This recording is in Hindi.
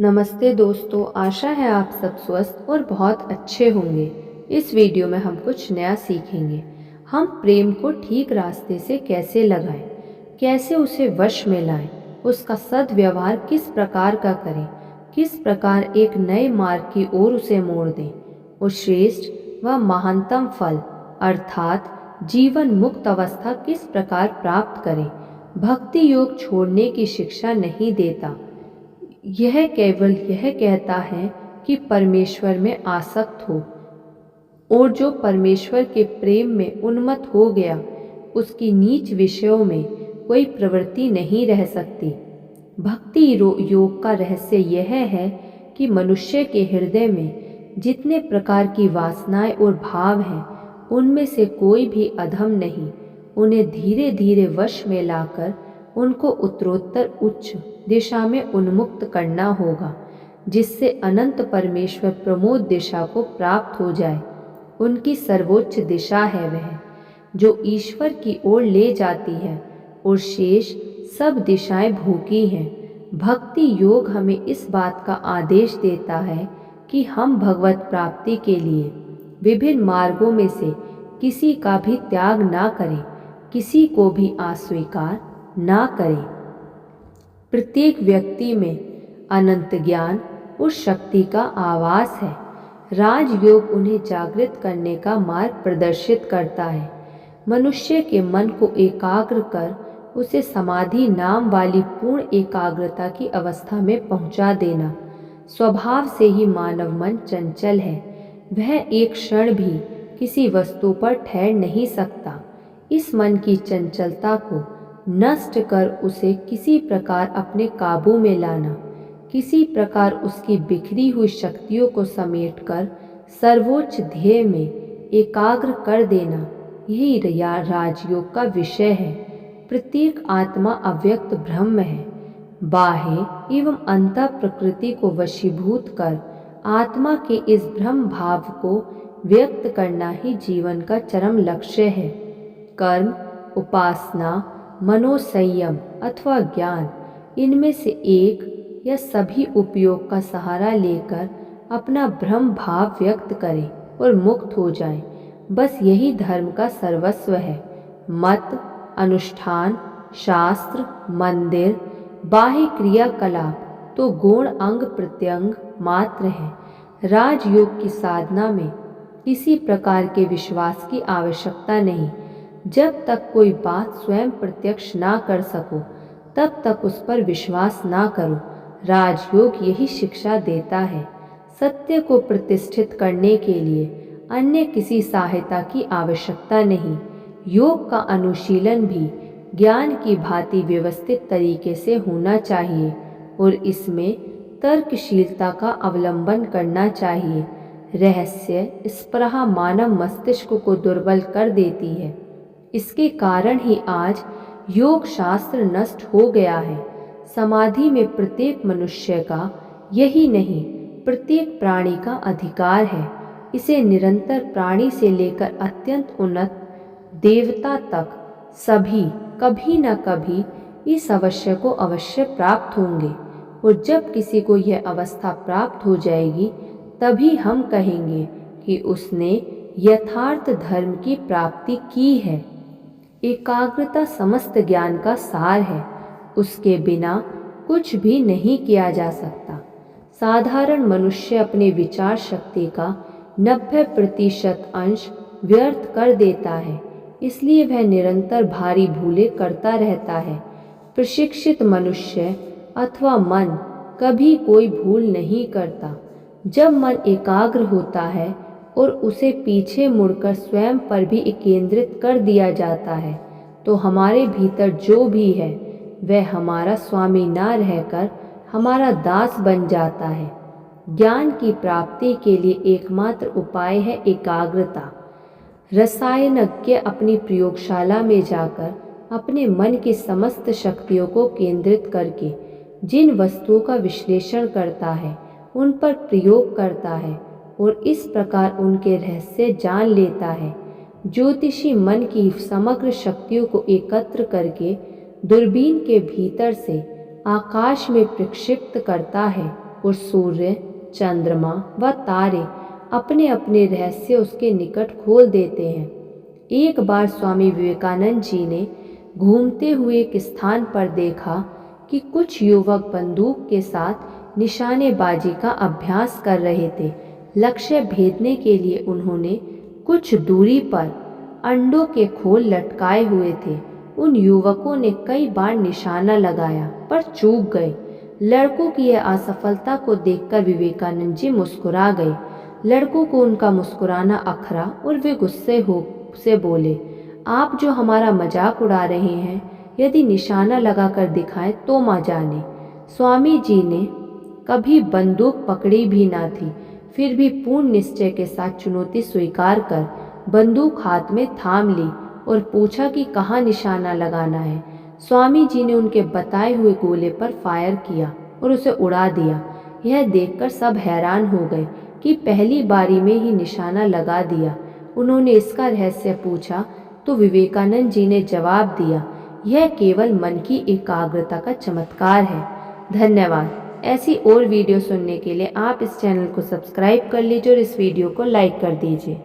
नमस्ते दोस्तों, आशा है आप सब स्वस्थ और बहुत अच्छे होंगे। इस वीडियो में हम कुछ नया सीखेंगे। हम प्रेम को ठीक रास्ते से कैसे लगाएं, कैसे उसे वश में लाएं, उसका सद्व्यवहार किस प्रकार का करें, किस प्रकार एक नए मार्ग की ओर उसे मोड़ दें और श्रेष्ठ व महानतम फल अर्थात जीवन मुक्त अवस्था किस प्रकार प्राप्त करें। भक्ति योग छोड़ने की शिक्षा नहीं देता, यह केवल यह कहता है कि परमेश्वर में आसक्त हो, और जो परमेश्वर के प्रेम में उन्मत्त हो गया उसकी नीच विषयों में कोई प्रवृत्ति नहीं रह सकती। भक्ति योग का रहस्य यह है कि मनुष्य के हृदय में जितने प्रकार की वासनाएं और भाव हैं उनमें से कोई भी अधम नहीं, उन्हें धीरे धीरे वश में लाकर उनको उत्तरोत्तर उच्च दिशा में उन्मुक्त करना होगा, जिससे अनंत परमेश्वर प्रमोद दिशा को प्राप्त हो जाए। उनकी सर्वोच्च दिशा है वह जो ईश्वर की ओर ले जाती है, और शेष सब दिशाएं भूखी हैं। भक्ति योग हमें इस बात का आदेश देता है कि हम भगवत प्राप्ति के लिए विभिन्न मार्गों में से किसी का भी त्याग ना करें, किसी को भी अस्वीकार ना करें। प्रत्येक व्यक्ति में अनंत ज्ञान उस शक्ति का आवास है। राजयोग उन्हें जागृत करने का मार्ग प्रदर्शित करता है। मनुष्य के मन को एकाग्र कर उसे समाधि नाम वाली पूर्ण एकाग्रता की अवस्था में पहुंचा देना। स्वभाव से ही मानव मन चंचल है, वह एक क्षण भी किसी वस्तु पर ठहर नहीं सकता। इस मन की चंचलता को नष्ट कर उसे किसी प्रकार अपने काबू में लाना, किसी प्रकार उसकी बिखरी हुई शक्तियों को समेटकर सर्वोच्च ध्येय में एकाग्र कर देना, यही राजयोग का विषय है। प्रत्येक आत्मा अव्यक्त ब्रह्म है। बाह्य एवं अंतः प्रकृति को वशीभूत कर आत्मा के इस ब्रह्म भाव को व्यक्त करना ही जीवन का चरम लक्ष्य है। कर्म, उपासना, मनोसंयम अथवा ज्ञान, इनमें से एक या सभी उपयोग का सहारा लेकर अपना ब्रह्म भाव व्यक्त करें और मुक्त हो जाएं। बस यही धर्म का सर्वस्व है। मत, अनुष्ठान, शास्त्र, मंदिर, बाह्य क्रियाकलाप तो गौण अंग प्रत्यंग मात्र हैं। राजयोग की साधना में किसी प्रकार के विश्वास की आवश्यकता नहीं। जब तक कोई बात स्वयं प्रत्यक्ष ना कर सको तब तक उस पर विश्वास ना करो। राजयोग यही शिक्षा देता है। सत्य को प्रतिष्ठित करने के लिए अन्य किसी सहायता की आवश्यकता नहीं। योग का अनुशीलन भी ज्ञान की भांति व्यवस्थित तरीके से होना चाहिए और इसमें तर्कशीलता का अवलंबन करना चाहिए। रहस्य स्पृहा मानव मस्तिष्क को दुर्बल कर देती है। इसके कारण ही आज योग शास्त्र नष्ट हो गया है। समाधि में प्रत्येक मनुष्य का, यही नहीं प्रत्येक प्राणी का अधिकार है। इसे निरंतर प्राणी से लेकर अत्यंत उन्नत देवता तक सभी कभी न कभी इस अवश्य को अवश्य प्राप्त होंगे, और जब किसी को यह अवस्था प्राप्त हो जाएगी तभी हम कहेंगे कि उसने यथार्थ धर्म की प्राप्ति की है। एकाग्रता समस्त ज्ञान का सार है, उसके बिना कुछ भी नहीं किया जा सकता। साधारण मनुष्य अपने विचार शक्ति का 90% अंश व्यर्थ कर देता है, इसलिए वह निरंतर भारी भूलें करता रहता है। प्रशिक्षित मनुष्य अथवा मन कभी कोई भूल नहीं करता। जब मन एकाग्र होता है और उसे पीछे मुड़कर स्वयं पर भी केंद्रित कर दिया जाता है तो हमारे भीतर जो भी है वह हमारा स्वामी ना रहकर हमारा दास बन जाता है। ज्ञान की प्राप्ति के लिए एकमात्र उपाय है एकाग्रता। रसायनज्ञ अपनी प्रयोगशाला में जाकर अपने मन की समस्त शक्तियों को केंद्रित करके जिन वस्तुओं का विश्लेषण करता है उन पर प्रयोग करता है और इस प्रकार उनके रहस्य जान लेता है। ज्योतिषी मन की समग्र शक्तियों को एकत्र करके दूरबीन के भीतर से आकाश में प्रक्षिप्त करता है और सूर्य, चंद्रमा व तारे अपने अपने रहस्य उसके निकट खोल देते हैं। एक बार स्वामी विवेकानंद जी ने घूमते हुए एक स्थान पर देखा कि कुछ युवक बंदूक के साथ निशानेबाजी का अभ्यास कर रहे थे। लक्ष्य भेदने के लिए उन्होंने कुछ दूरी पर अंडों के खोल लटकाए हुए थे। उन युवकों ने कई बार निशाना लगाया पर चूक गए। लड़कों की यह असफलता को देखकर विवेकानंद जी मुस्कुरा गए। लड़कों को उनका मुस्कुराना अखरा और वे गुस्से से बोले, आप जो हमारा मजाक उड़ा रहे हैं, यदि निशाना लगाकर दिखाएं तो मां जाने। स्वामी जी ने कभी बंदूक पकड़ी भी ना थी, फिर भी पूर्ण निश्चय के साथ चुनौती स्वीकार कर बंदूक हाथ में थाम ली और पूछा कि कहाँ निशाना लगाना है। स्वामी जी ने उनके बताए हुए गोले पर फायर किया और उसे उड़ा दिया। यह देखकर सब हैरान हो गए कि पहली बारी में ही निशाना लगा दिया। उन्होंने इसका रहस्य पूछा तो विवेकानंद जी ने जवाब दिया, यह केवल मन की एकाग्रता का चमत्कार है। धन्यवाद। ऐसी और वीडियो सुनने के लिए आप इस चैनल को सब्सक्राइब कर लीजिए और इस वीडियो को लाइक कर दीजिए।